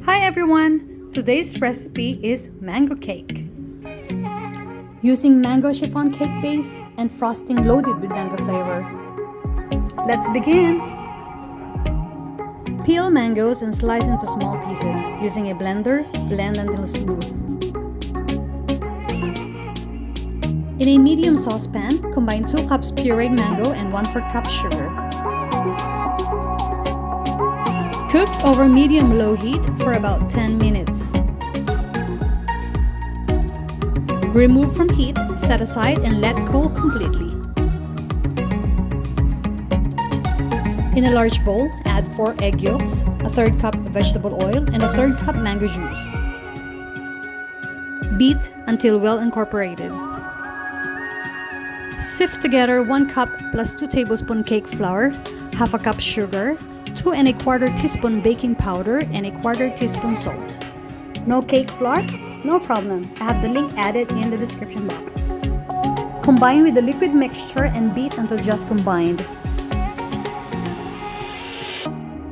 Hi everyone! Today's recipe is mango cake. Using mango chiffon cake base and frosting loaded with mango flavor. Let's begin! Peel mangoes and slice into small pieces. Using a blender, blend until smooth. In a medium saucepan, combine 2 cups pureed mango and 1/4 cup sugar. Cook over medium-low heat for about 10 minutes. Remove from heat, set aside, and let cool completely. In a large bowl, add 4 egg yolks, a 1/3 cup vegetable oil, and a 1/3 cup mango juice. Beat until well incorporated. Sift together 1 cup plus 2 tablespoons cake flour, 1/2 cup sugar, 2 1/4 teaspoon baking powder, and 1/4 teaspoon salt. No cake flour? No problem. I have the link added in the description box. Combine with the liquid mixture and beat until just combined.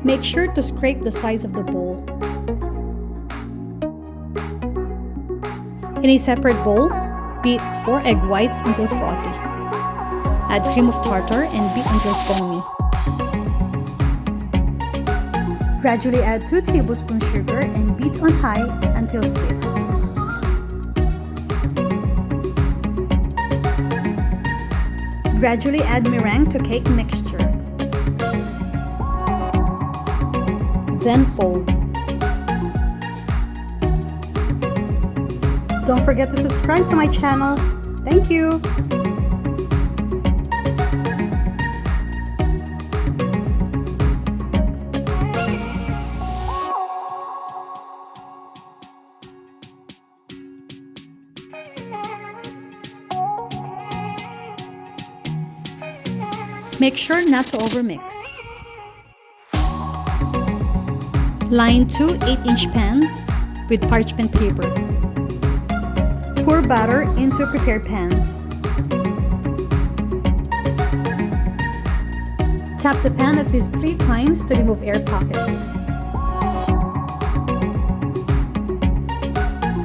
Make sure to scrape the sides of the bowl. In a separate bowl, beat 4 egg whites until frothy. Add cream of tartar and beat until foamy. Gradually add 2 tablespoons sugar and beat on high until stiff. Gradually add meringue to cake mixture. Then fold. Don't forget to subscribe to my channel. Thank you! Make sure not to overmix. Line 2 8-inch pans with parchment paper. Pour batter into prepared pans. Tap the pan at least 3 times to remove air pockets.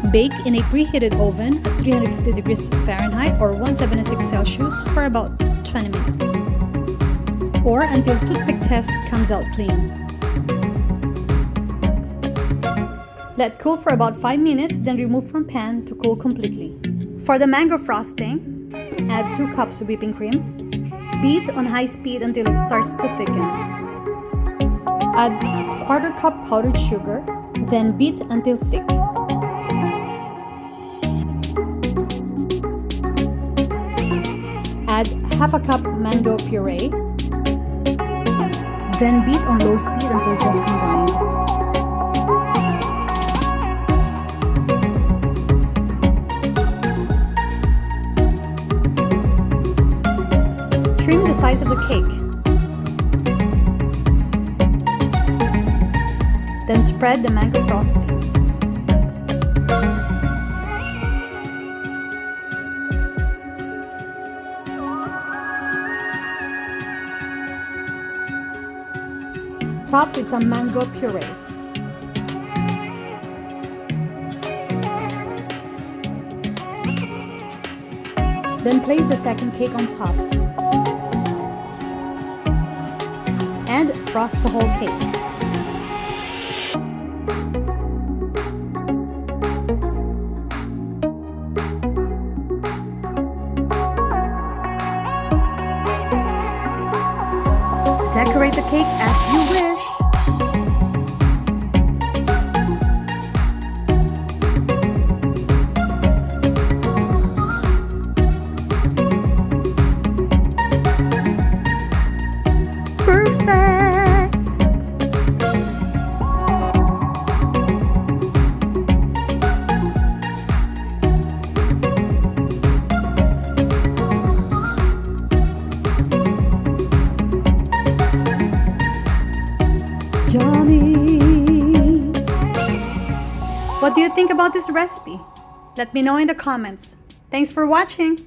Bake in a preheated oven at 350 degrees Fahrenheit or 176 Celsius for about 20 minutes. Or until toothpick test comes out clean. Let cool for about 5 minutes, then remove from pan to cool completely. For the mango frosting, add 2 cups of whipping cream. Beat on high speed until it starts to thicken. Add 1/4 cup powdered sugar, then beat until thick. Add 1/2 cup mango puree. Then beat on low speed until just combined. Trim the size of the cake. Then spread the mango frosting. Top with some mango puree. Then place the second cake on top. And frost the whole cake. Decorate the cake as you wish. Perfect! Yummy! What do you think about this recipe? Let me know in the comments. Thanks for watching!